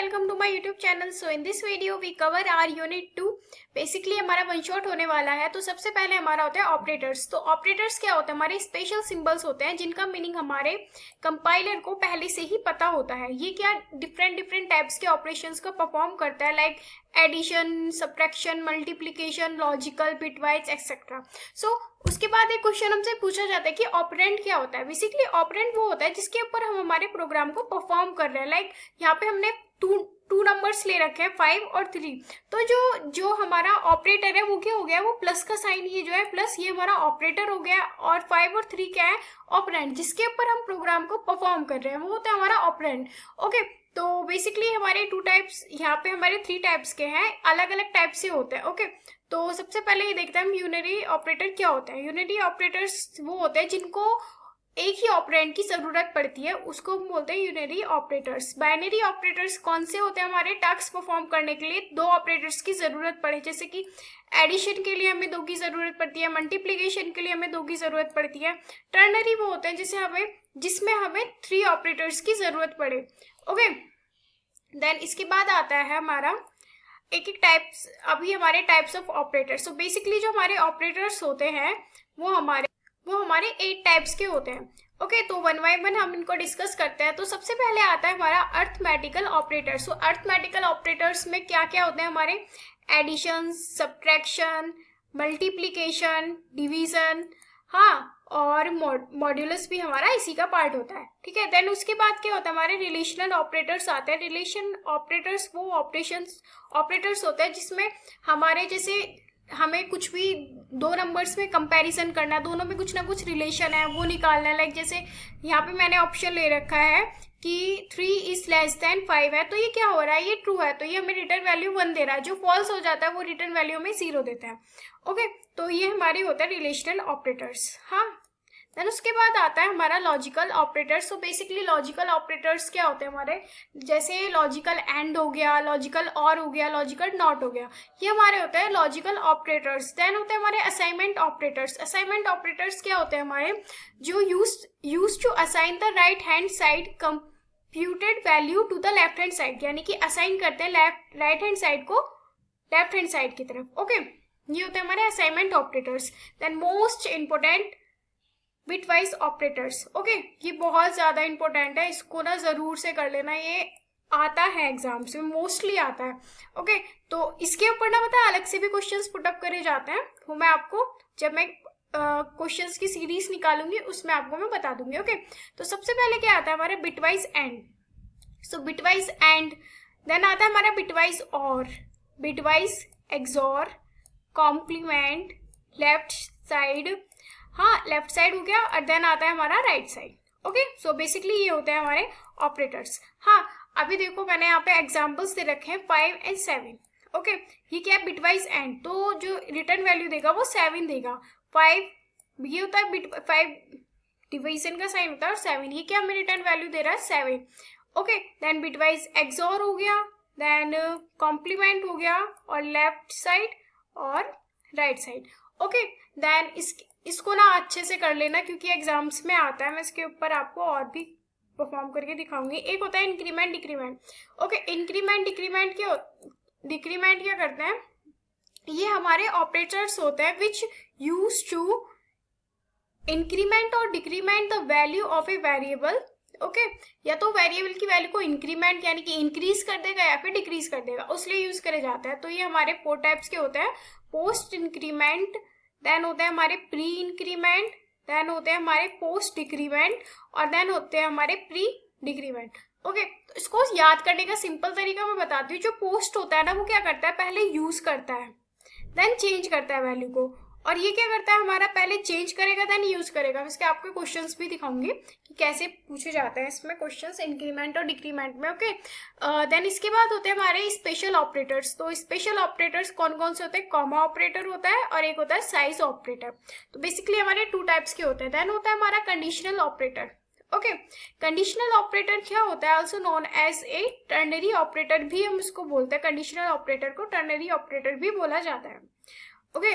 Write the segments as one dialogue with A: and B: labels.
A: welcome to my YouTube channel. So in this video we cover our unit 2. Basically हमारा one shot होने वाला है. तो सबसे पहले हमारा होता है ऑपरेटर्स. तो ऑपरेटर्स क्या होता है? हमारे स्पेशल सिंबल्स होते हैं जिनका मीनिंग हमारे कंपाइलर को पहले से ही पता होता है. ये क्या डिफरेंट टाइप्स के ऑपरेशंस को परफॉर्म करता है, like addition, subtraction, multiplication, logical, bitwise etcetera. So उसके बाद एक क्वेश्चन हमसे पूछा जाता है कि ऑपरेंड क्या होता है. बेसिकली ऑपरेंड वो होता है जिसके ऊपर हम हमारे प्रोग्राम को परफॉर्म कर रहे हैं. लाइक यहाँ पे हमने टू नंबर्स ले रखे हैं 5 और 3. तो जो हमारा ऑपरेटर है वो क्या हो गया, वो प्लस का साइन, ये जो है प्लस, ये हमारा ऑपरेटर हो गया. और 5 और 3 क्या है? ऑपरेंड. जिसके ऊपर हम प्रोग्राम को परफॉर्म कर रहे हैं वो होता है हमारा ऑपरेंड. ओके, तो बेसिकली हमारे 2 टाइप्स, यहाँ पे हमारे 3 टाइप्स के हैं, अलग अलग टाइप से होते हैं. ओके, तो सबसे पहले ये देखते हैं हम यूनरी ऑपरेटर क्या होता है. यूनरी ऑपरेटर्स वो होते हैं जिनको एक ही ऑपरेंड की जरूरत पड़ती है, उसको हम बोलते हैं यूनरी ऑपरेटर्स. बाइनरी ऑपरेटर्स कौन से होते हैं? हमारे टास्क परफॉर्म करने के लिए 2 ऑपरेटर्स की जरूरत पड़े, जैसे कि एडिशन के लिए हमें 2 की जरूरत पड़ती है, मल्टीप्लिकेशन के लिए हमें 2 की जरूरत पड़ती है. टर्नरी वो होते हैं जिसमें हमें 3 ऑपरेटर्स की जरूरत पड़े. ओके, देन इसके बाद आता है हमारा एक टाइप्स, अभी हमारे टाइप्स ऑफ ऑपरेटर्स. तो बेसिकली जो हमारे ऑपरेटर्स होते हैं वो हमारे 8 टाइप्स के होते हैं. ओके, तो वन बाय वन हम इनको डिस्कस करते हैं. तो सबसे पहले आता है हमारा अर्थमेटिकल ऑपरेटर्स. तो अर्थमेटिकल ऑपरेटर्स में क्या क्या होते हैं? हमारे एडिशन, सब्ट्रैक्शन, मल्टीप्लिकेशन, डिवीजन, हाँ, और मॉड्यूलस भी हमारा इसी का पार्ट होता है. ठीक है, देन उसके बाद क्या होता है? हमारे रिलेशनल ऑपरेटर्स आते हैं. रिलेशन ऑपरेटर्स वो ऑपरेटर्स होते हैं जिसमें हमारे जैसे हमें कुछ भी 2 नंबर्स में कंपैरिजन करना, दोनों में कुछ ना कुछ रिलेशन है वो निकालना है. लाइक जैसे यहाँ पे मैंने ऑप्शन ले रखा है कि 3 इज लेस देन 5 है, तो ये क्या हो रहा है? ये ट्रू है, तो ये हमें रिटर्न वैल्यू 1 दे रहा है. जो फॉल्स हो जाता है वो रिटर्न वैल्यू में 0 देता है. ओके, तो ये हमारे होता है रिलेशनल ऑपरेटर्स. हाँ, देन उसके बाद आता है हमारा लॉजिकल ऑपरेटर्स. तो बेसिकली लॉजिकल ऑपरेटर्स क्या होते हैं हमारे? जैसे लॉजिकल एंड हो गया, लॉजिकल और हो गया, लॉजिकल नॉट हो गया, ये हमारे होते हैं लॉजिकल ऑपरेटर्स. देन होते हैं हमारे असाइनमेंट ऑपरेटर्स. असाइनमेंट ऑपरेटर्स क्या होते हैं हमारे? जो use to assign the right hand side computed value to the left hand side, यानी कि असाइन करते हैं राइट हैंड साइड को लेफ्ट हैंड साइड की तरफ. ओके, ये होते हैं हमारे assignment operators. Then most important bitwise operators. Okay, ये बहुत ज्यादा इंपॉर्टेंट है, इसको ना जरूर से कर लेना, ये आता है एग्जाम्स में, मोस्टली आता है. ओके, तो इसके ऊपर ना पता है अलग से भी क्वेश्चंस पुटअप करे जाते हैं, वो मैं आपको जब मैं क्वेश्चंस की सीरीज निकालूंगी उसमें आपको मैं बता दूंगी. ओके, तो सबसे पहले क्या आता है हमारे? Bitwise and. So bitwise and, then आता है हमारा bitwise or, bitwise XOR, complement, left side, हाँ लेफ्ट साइड हो गया, और देन आता है हमारा right side. Okay, so basically ये होते हैं हमारे ऑपरेटर्स. हाँ, अभी देखो मैंने यहाँ पे एग्जांपल्स दे रखे हैं 5 और 7. ओके, ये क्या है? Bitwise and. तो जो रिटर्न वैल्यू देगा वो 7 देगा. 5 ये होता है 5 डिवीजन का साइन होता है, और 7 ये क्या हमें रिटर्न वैल्यू दे रहा है? 7. ओके, देन बिटवाइज एक्सॉर हो गया, देन कॉम्प्लीमेंट हो गया, और लेफ्ट साइड और राइट साइड. ओके, देन इसको ना अच्छे से कर लेना क्योंकि एग्जाम्स में आता है, मैं इसके ऊपर आपको और भी परफॉर्म करके दिखाऊंगी. एक होता है increment decrement. Okay, increment decrement क्या करते हैं? ये हमारे ऑपरेटर्स होते हैं विच यूज टू इंक्रीमेंट और decrement the value of a variable. Okay, या तो वेरिएबल की वैल्यू को इंक्रीमेंट यानी कि इंक्रीज कर देगा या फिर डिक्रीज कर देगा, उसलिए यूज करे जाता है. तो ये हमारे 4 टाइप्स के होते हैं. पोस्ट इंक्रीमेंट, देन होते हैं हमारे प्री इंक्रीमेंट, देन होते हैं हमारे पोस्ट डिक्रीमेंट, और देन होते हैं हमारे प्री डिक्रीमेंट. ओके, तो इसको याद करने का सिंपल तरीका मैं बताती हूँ. जो पोस्ट होता है ना वो क्या करता है? पहले यूज करता है, देन चेंज करता है वैल्यू को. और ये क्या करता है हमारा? पहले चेंज करेगा देन यूज करेगा. इसके आपको क्वेश्चंस भी दिखाऊंगी कि कैसे पूछे जाते हैं इसमें क्वेश्चंस इंक्रीमेंट और डिक्रीमेंट में. ओके, देन इसके बाद होते हैं हमारे स्पेशल ऑपरेटर्स. तो स्पेशल ऑपरेटर्स कौन कौन से होते हैं? कॉमा ऑपरेटर होता है और एक होता है साइज ऑपरेटर. तो बेसिकली हमारे 2 टाइप्स के होते हैं. देन होता है हमारा conditional operator. Okay, conditional operator क्या होता है? Also known as a ternary operator भी हम इसको बोलते हैं. कंडीशनल ऑपरेटर को टर्नरी ऑपरेटर भी बोला जाता है. ओके,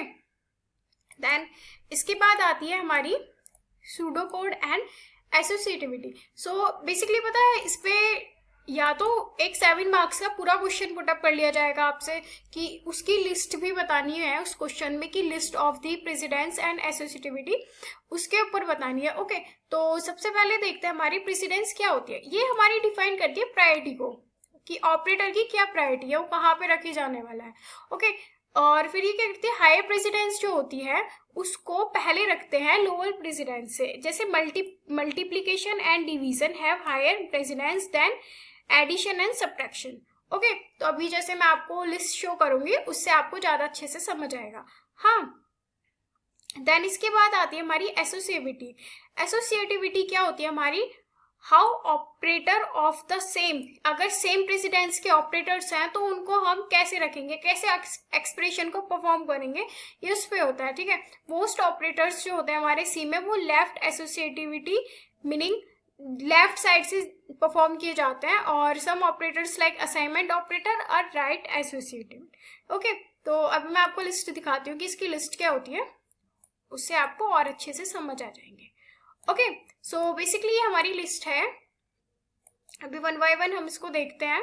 A: देन इसके बाद आती है हमारी pseudo code and associativity. So basically पता है इस पे या तो एक 7 मार्क्स का पूरा क्वेश्चन पुटअप कर लिया जाएगा आपसे कि उसकी लिस्ट भी बतानी है उस क्वेश्चन में कि list of the precedence and associativity उसके ऊपर बतानी है। ओके, तो सबसे पहले देखते हैं हमारी प्रेसिडेंस क्या होती है। ये हमारी डिफाइन करती है प्रायोरिटी को कि ऑपरेटर की क्या प्रायोरिटी है, वो कहाँ पे रखे जाने वाला है। ओके, और फिर ये क्या करती है, हायर प्रेसिडेंस जो होती है उसको पहले रखते हैं लोअर प्रेसिडेंस से। जैसे multiplication and division have higher precedence than addition and subtraction. Okay, तो अभी जैसे मैं आपको लिस्ट शो करूंगी उससे आपको ज्यादा अच्छे से समझ आएगा। हाँ, देन इसके बाद आती है हमारी एसोसिएटिविटी। एसोसिएटिविटी क्या होती है हमारी, how operator of the same, अगर सेम प्रेसिडेंस के ऑपरेटर्स हैं तो उनको हम कैसे रखेंगे, कैसे एक्सप्रेशन को परफॉर्म करेंगे, ये उस पे होता है। ठीक है, मोस्ट ऑपरेटर्स जो होते हैं हमारे सी में वो left associativity meaning left side से परफॉर्म किए जाते हैं, और सम ऑपरेटर्स लाइक असाइनमेंट ऑपरेटर और राइट एसोसिएटिव। ओके, तो अभी मैं आपको लिस्ट दिखाती हूँ कि इसकी लिस्ट क्या होती है, उससे आपको और अच्छे से समझ आ जाएंगे। ओके, सो बेसिकली ये हमारी लिस्ट है। अभी वन बाय वन हम इसको देखते हैं।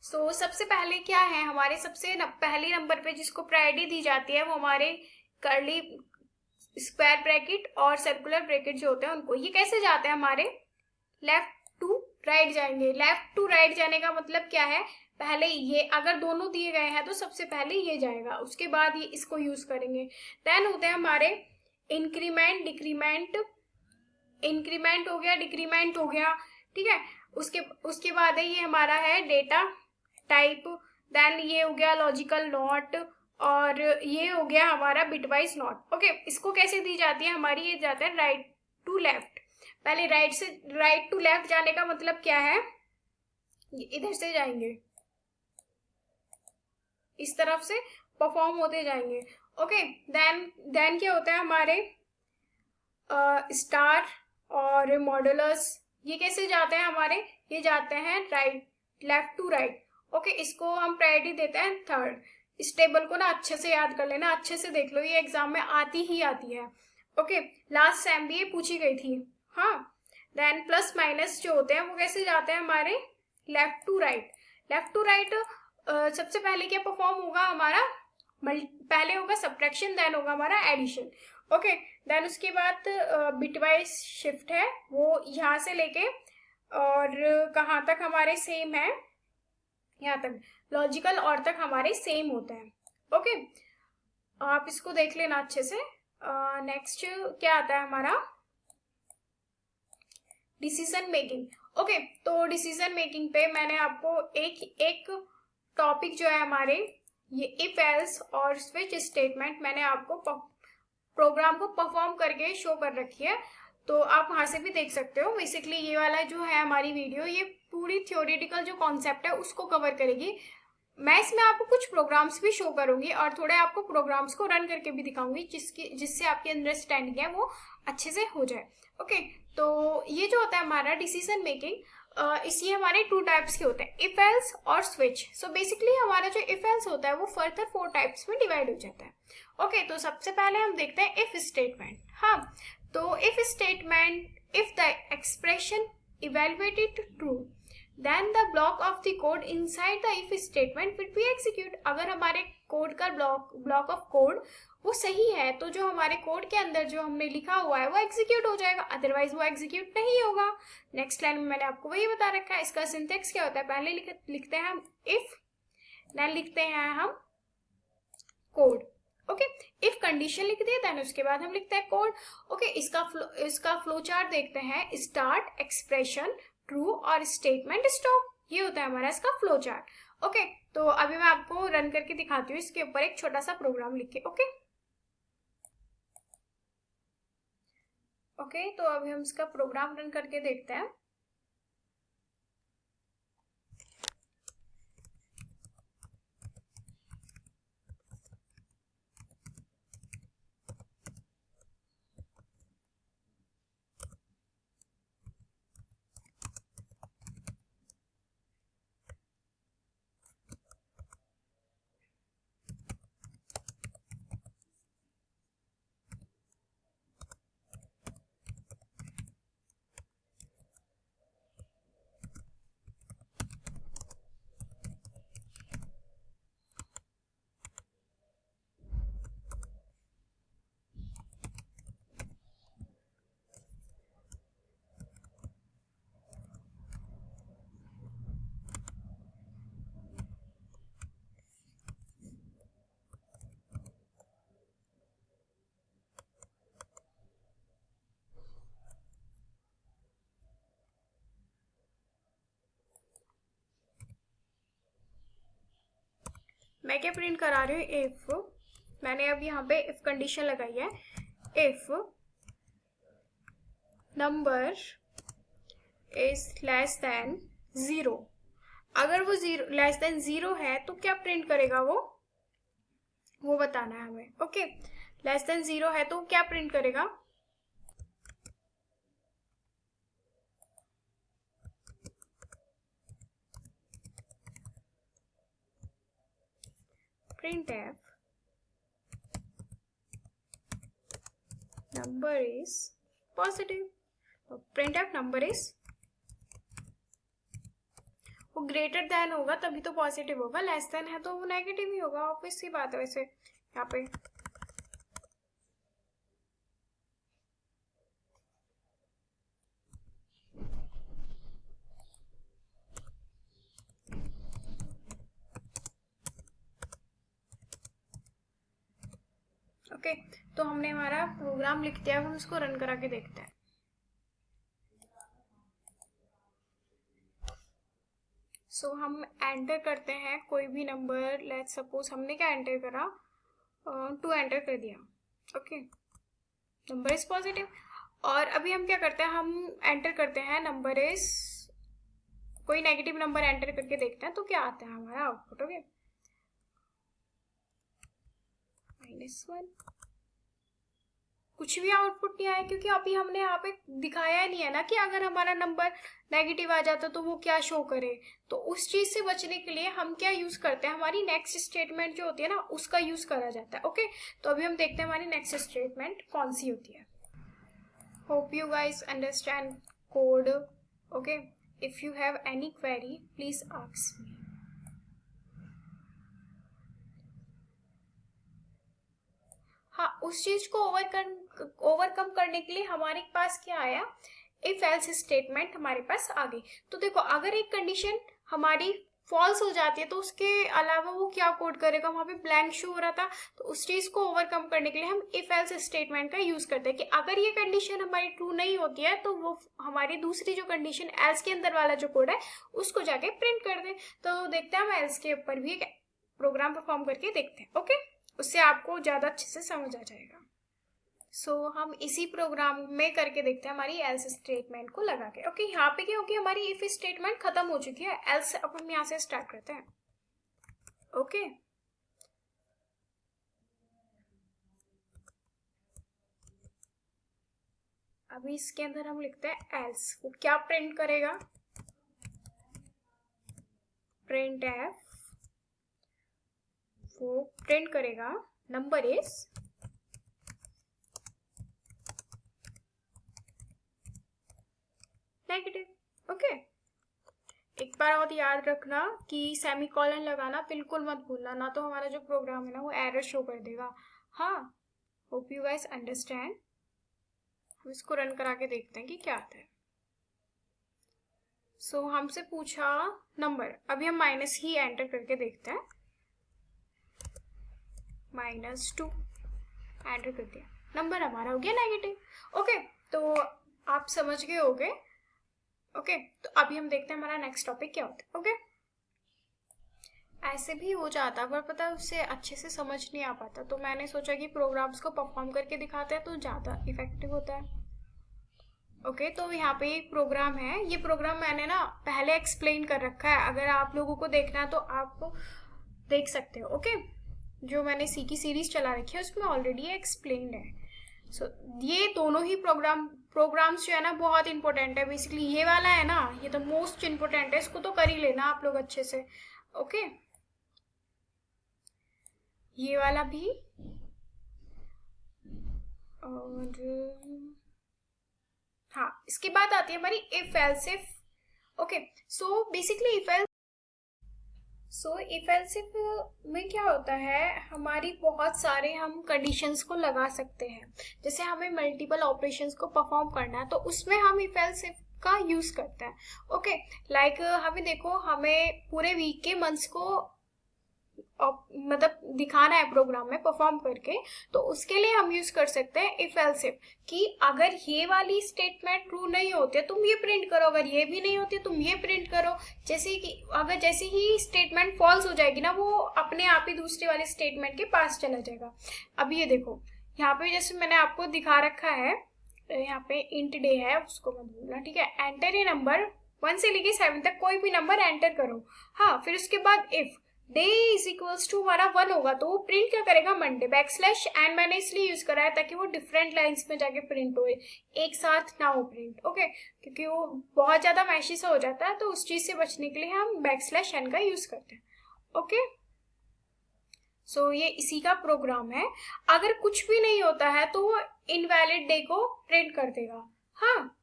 A: सो सबसे पहले क्या है, हमारे सबसे पहले नंबर पे जिसको प्रायोरिटी दी जाती है वो हमारे कर्ली स्क्वायर ब्रैकेट और सर्कुलर ब्रैकेट जो होते हैं उनको। ये कैसे जाते हैं, हमारे लेफ्ट टू राइट जाएंगे। लेफ्ट टू राइट जाने का मतलब क्या है, पहले ये अगर दोनों दिए गए हैं तो सबसे पहले ये जाएगा, उसके बाद ये इसको यूज करेंगे। देन होते हैं हमारे इंक्रीमेंट डिक्रीमेंट, इंक्रीमेंट हो गया, डिक्रीमेंट हो गया। ठीक है, उसके बाद है ये हमारा है डेटा टाइप। देन ये हो गया लॉजिकल नॉट, और ये हो गया हमारा बिटवाइज नॉट। ओके, इसको कैसे दी जाती है हमारी, ये जाता है राइट टू लेफ्ट। पहले राइट टू लेफ्ट जाने का मतलब क्या है, इधर से जाएंगे, इस तरफ से परफॉर्म होते जाएंगे। ओके, देन क्या होता है हमारे स्टार और मॉडुलस, ये कैसे जाते हैं हमारे, ये जाते हैं right left to right. Okay, इसको हम प्रायोरिटी देते हैं थर्ड। इस टेबल को ना अच्छे से याद कर लेना, अच्छे से देख लो, ये एग्जाम में आती ही आती है। ओके, लास्ट सेम भी ये पूछी गई थी। हाँ, देन प्लस माइनस जो होते हैं वो कैसे जाते हैं हमारे left to right. Left to right सबसे पहले क्या परफॉर्म होगा हमारा, पहले होगा सब्ट्रैक्शन, देन होगा हमारा एडिशन। ओके, देन उसके बाद बिटवाइज शिफ्ट है, वो यहाँ से लेके और कहाँ तक हमारे सेम है, यहाँ तक लॉजिकल और तक हमारे सेम होते हैं। ओके, आप इसको देख लेना अच्छे से। नेक्स्ट क्या आता है हमारा, डिसीजन मेकिंग। ओके, तो डिसीजन मेकिंग पे मैंने आपको एक टॉपिक जो है हमारे ये इफ एल्स और स्विच स्टेटमेंट, मैंने आपको प्रोग्राम को परफॉर्म करके शो कर रखी है, तो आप वहां से भी देख सकते हो। बेसिकली ये वाला जो है हमारी वीडियो, ये पूरी थ्योरेटिकल जो कॉन्सेप्ट है उसको कवर करेगी। मैं इसमें आपको कुछ प्रोग्राम्स भी शो करूंगी और थोड़े आपको प्रोग्राम्स को रन करके भी दिखाऊंगी, जिससे आपकी अंडरस्टैंडिंग है वो अच्छे से हो जाए। ओके, तो ये जो होता है हमारा डिसीजन मेकिंग, इसलिए हमारे 2 टाइप्स के होते हैं, इफ एल्स और स्विच। सो बेसिकली हमारा जो इफ एल्स होता है वो फर्दर 4 टाइप्स में डिवाइड हो जाता है। ओके, तो सबसे पहले हम देखते हैं इफ स्टेटमेंट। हाँ, तो if statement, if the expression evaluated true then the block of the code inside the if statement will be execute. अगर हमारे कोड का ब्लॉक ऑफ कोड वो सही है तो जो हमारे कोड के अंदर जो हमने लिखा हुआ है वो एग्जीक्यूट हो जाएगा, अदरवाइज वो एग्जीक्यूट नहीं होगा। नेक्स्ट लाइन में मैंने आपको वही बता रखा है। इसका सिंटेक्स क्या होता है, पहले लिखते हैं हम इफ, देन लिखते हैं हम कोड। ओके, इफ कंडीशन लिख दिए देन उसके बाद हम लिखते हैं कोड। ओके, इसका फ्लो चार्ट देखते हैं, स्टार्ट, एक्सप्रेशन, ट्रू और स्टेटमेंट स्टॉप, ये होता है हमारा इसका फ्लो चार्ट। ओके, तो अभी मैं आपको रन करके दिखाती हूँ इसके ऊपर एक छोटा सा प्रोग्राम लिख के। ओके, तो अभी हम इसका प्रोग्राम रन करके देखते हैं। मैं क्या प्रिंट करा रही हूँ, इफ, मैंने अब यहाँ पे इफ कंडीशन लगाई है, if number is less than 0, अगर वो लेस देन 0 है तो क्या प्रिंट करेगा वो बताना है हमें। ओके, लेस देन 0 है तो क्या प्रिंट करेगा, print f number is positive, print f number is, वो ग्रेटर देन होगा तभी तो पॉजिटिव होगा, लेस देन है तो वो नेगेटिव ही होगा, ऑब्वियस सी बात है। वैसे यहाँ पे ओके, तो हमने हमारा प्रोग्राम लिख दिया, हम इसको रन करा के देखते हैं। सो हम एंटर करते हैं कोई भी नंबर, लेट्स सपोज हमने क्या एंटर करा, 2 एंटर कर दिया। Okay, number is positive. और अभी हम क्या करते हैं, हम एंटर करते हैं नंबर इज, कोई नेगेटिव नंबर एंटर करके देखते हैं तो क्या आता है हमारा आउटपुट। ओके, -1, कुछ भी आउटपुट नहीं आया क्योंकि अभी हमने यहाँ पे दिखाया नहीं है ना कि अगर हमारा नंबर नेगेटिव आ जाता तो वो क्या शो करे। तो उस चीज से बचने के लिए हम क्या यूज करते हैं, हमारी नेक्स्ट स्टेटमेंट जो होती है ना उसका यूज करा जाता है। ओके, तो अभी हम देखते हैं हमारी नेक्स्ट स्टेटमेंट कौन सी होती है। Hope you guys understand code. Okay, if you have any query please ask me. हाँ, उस चीज को ओवरकम करने के लिए हमारे पास क्या आया, इफ एल्स स्टेटमेंट हमारे पास आ गई। तो देखो, अगर एक कंडीशन हमारी फॉल्स हो जाती है तो उसके अलावा वो क्या कोड करेगा, वहां पे ब्लैंक शो हो रहा था, तो उस चीज को ओवरकम करने के लिए हम इफ एल्स स्टेटमेंट का यूज करते हैं कि अगर ये कंडीशन हमारी ट्रू नहीं होती है तो वो हमारी दूसरी जो कंडीशन एल्स के अंदर वाला जो कोड है उसको जाके प्रिंट कर दे। तो देखते हैं हम एल्स के ऊपर भी प्रोग्राम परफॉर्म करके देखते हैं। ओके, उससे आपको ज्यादा अच्छे से समझ आ जाएगा। सो हम इसी प्रोग्राम में करके देखते हैं हमारी एल्स स्टेटमेंट को लगा के। ओके, यहाँ पे क्या होगी, हमारी इफ स्टेटमेंट खत्म हो चुकी है, एल्स अब हम यहाँ से स्टार्ट करते हैं। ओके, अभी इसके अंदर हम लिखते हैं एल्स, वो क्या प्रिंट करेगा, प्रिंट एफ, वो प्रिंट करेगा नंबर इज नेगेटिव। ओके, एक बार और याद रखना कि सेमीकोलन लगाना बिल्कुल मत भूलना, ना तो हमारा जो प्रोग्राम है ना वो एरर शो कर देगा। हाँ, होप यू गाइस अंडरस्टैंड। हम इसको रन करा के देखते हैं कि क्या आता है। सो हमसे पूछा नंबर, अभी हम माइनस ही एंटर करके देखते हैं, -2 एंटर कर दिया, नंबर हमारा हो गया नेगेटिव। ओके, तो आप समझ गए होगे। ओके, तो अभी हम देखते हैं हमारा नेक्स्ट टॉपिक क्या होता है। ओके, ऐसे भी हो जाता पर पता है उससे अच्छे से समझ नहीं आ पाता, तो मैंने सोचा कि प्रोग्राम्स को परफॉर्म करके दिखाते हैं तो ज़्यादा इफेक्टिव होता है। ओके, तो यहाँ पे एक प्रोग्राम है, ये प्रोग्राम मैंने ना पहले एक्सप्लेन कर रखा है, अगर आप लोगों को देखना है तो आप देख सकते हो। ओके, जो मैंने सी की सीरीज चला रखी है उसमें ऑलरेडी एक्सप्लेन्ड है। सो ये दोनों ही प्रोग्राम्स जो है ना बहुत इंपॉर्टेंट है। बेसिकली ये वाला है ना, ये तो मोस्ट इंपॉर्टेंट है, इसको तो कर ही लेना आप लोग अच्छे से। ओके, ये वाला भी, और हाँ, इसके बाद आती है हमारी if else if. Okay, so basically if else if में क्या होता है, हमारी बहुत सारे हम कंडीशंस को लगा सकते हैं। जैसे हमें मल्टीपल ऑपरेशंस को परफॉर्म करना है तो उसमें हम इफ एल्स इफ का यूज करते हैं। ओके, लाइक हमें देखो, हमें पूरे वीक के मंथ्स को मतलब दिखाना है प्रोग्राम में परफॉर्म करके, तो उसके लिए हम यूज कर सकते हैं इफ एल्स इफ, कि अगर ये वाली स्टेटमेंट ट्रू नहीं होती है तुम ये प्रिंट करो, अगर ये भी नहीं होती है तुम ये प्रिंट करो। जैसे कि अगर जैसे ही स्टेटमेंट फॉल्स हो जाएगी ना, वो अपने आप ही दूसरे वाले स्टेटमेंट के पास चला जाएगा। अब ये देखो यहाँ पे जैसे मैंने आपको दिखा रखा है, यहाँ पे इंट डे है उसको मत भूलना, ठीक है। एंटर ए नंबर 1 से लेके 7 तक कोई भी नंबर एंटर करो। हाँ, फिर उसके बाद if day is equals to हमारा 1 होगा तो वो प्रिंट क्या करेगा, मंडे। बैकस्लैश एंड मैंने इसलिए यूज करा है ताकि वो डिफरेंट लाइंस में जाके प्रिंट हो, एक साथ ना हो प्रिंट, ओके, क्योंकि वो बहुत ज्यादा मैशी सा हो जाता है, तो उस चीज से बचने के लिए हम बैकस्लैश एन का यूज करते हैं, ओके। सो ये इसी का प्रोग्राम है। अगर कुछ भी नहीं होता है तो वो इनवैलिड डे को प्रिंट कर देगा। हाँ,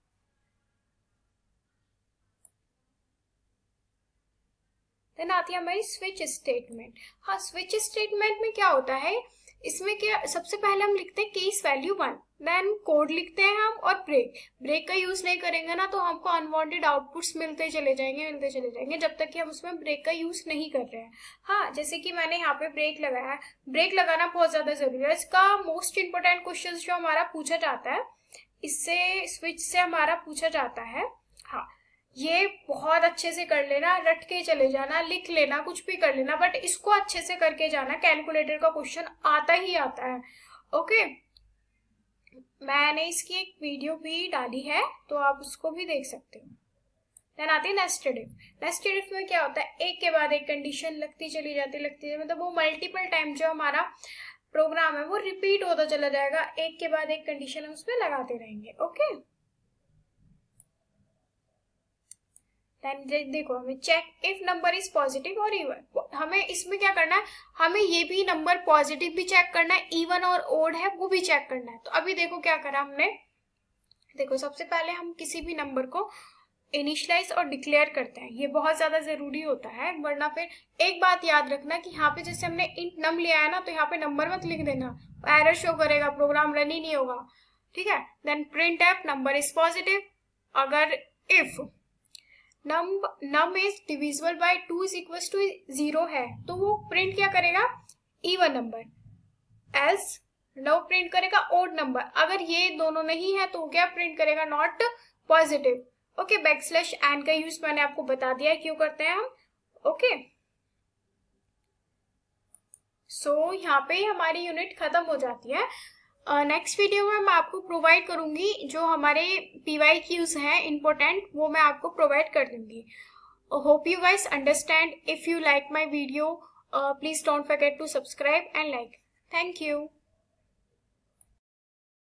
A: देन आती है हमारी स्विच स्टेटमेंट। हाँ, स्विच स्टेटमेंट में क्या होता है, इसमें क्या, सबसे पहले हम लिखते हैं केस वैल्यू 1, देन कोड लिखते हैं हम, और ब्रेक का यूज नहीं करेंगे ना तो हमको अनवांटेड आउटपुट्स मिलते चले जाएंगे जब तक कि हम उसमें ब्रेक का यूज नहीं कर रहे हैं। हाँ, जैसे कि मैंने यहाँ पे ब्रेक लगाया है, ब्रेक लगाना बहुत ज्यादा जरूरी है। इसका मोस्ट इंपोर्टेंट क्वेश्चन जो हमारा पूछा जाता है, इससे स्विच से हमारा पूछा जाता है। हाँ, ये बहुत अच्छे से कर लेना, रट के चले जाना, लिख लेना, कुछ भी कर लेना, बट इसको अच्छे से करके जाना। कैलकुलेटर का क्वेश्चन आता ही आता है, ओके। मैंने इसकी एक वीडियो भी डाली है तो आप उसको भी देख सकते हो। देन आती है नेस्टेड इफ। नेस्टेड इफ में क्या होता है, एक के बाद एक कंडीशन लगती चली जाती है, मतलब वो मल्टीपल टाइम जो हमारा प्रोग्राम है वो रिपीट होता चला जाएगा, एक के बाद एक कंडीशन हम उसमें लगाते रहेंगे, ओके। देखो, हमें check if number is positive और इवन, हमें इसमें क्या करना है, हमें ये भी नंबर पॉजिटिव भी चेक करना है, इवन और ओड है वो भी चेक करना है। तो अभी देखो क्या करा हमने, देखो सबसे पहले हम किसी भी नंबर को इनिशियलाइज और डिक्लेयर करते हैं, ये बहुत ज्यादा जरूरी होता है, वरना फिर एक बात याद रखना कि यहाँ पे जैसे हमने इंट नम लिया है ना, तो यहाँ पे नंबर मत लिख देना, एरर शो करेगा, प्रोग्राम रन ही नहीं होगा, ठीक है। Then print f number is positive, अगर if num is divisible by 2 is equal to 0 है तो वो प्रिंट क्या करेगा, even number, else no print करेगा ओड नंबर। अगर ये दोनों नहीं है तो क्या प्रिंट करेगा, not positive, okay. Backslash n का यूज मैंने आपको बता दिया है क्यों करते हैं हम, ओके। सो यहाँ पे हमारी यूनिट खत्म हो जाती है। नेक्स्ट वीडियो में मैं आपको प्रोवाइड करूंगी जो हमारे PYQs हैं इम्पोर्टेंट, वो मैं आपको प्रोवाइड कर दूंगी। Hope you guys understand. If you like my video please don't forget to subscribe and like. Thank you.